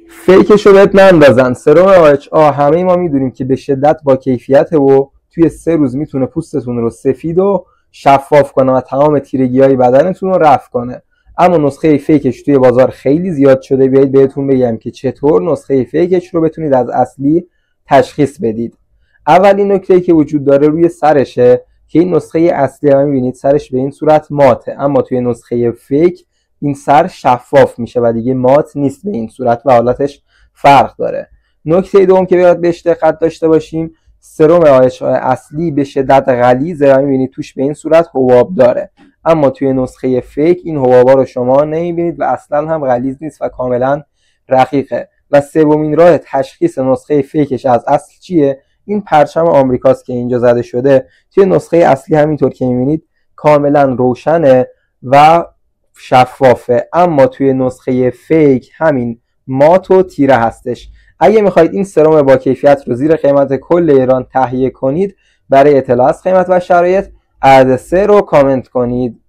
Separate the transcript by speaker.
Speaker 1: فیکش رو بهت نندازن. سرم AHA همه ما میدونیم که به شدت با کیفیته و توی 3 روز میتونه پوستتون رو سفید و شفاف کنه و تمام تیرگی‌های بدنتون رو رفع کنه. اما نسخه فیکش توی بازار خیلی زیاد شده. بیایید بهتون بگم که چطور نسخه فیکش رو بتونید از اصلی تشخیص بدید. اولین نکته‌ای که وجود داره روی سرشه که این نسخه اصلی هم می‌بینید سرش به این صورت ماته، اما توی نسخه فیک این سر شفاف میشه و دیگه مات نیست به این صورت و حالتش فرق داره. نکته دوم که باید بهش دقت داشته باشیم، سرم AHA اصلی به شدت غلیظه و می‌بینید توش به این صورت حباب داره، اما توی نسخه فیک این حبابا رو شما نمی‌بینید و اصلا هم غلیظ نیست و کاملا رقیقه. و سومین راه تشخیص نسخه فیکش از اصل چیه؟ این پرچم آمریکاست که اینجا زده شده. توی نسخه اصلی همینطور که می‌بینید کاملا روشنه و شفافه، اما توی نسخه فیک همین مات و تیره هستش. اگه میخواید این سرم با کیفیت رو زیر قیمت کل ایران تهیه کنید، برای اطلاع از قیمت و شرایط عدد 3 رو کامنت کنید.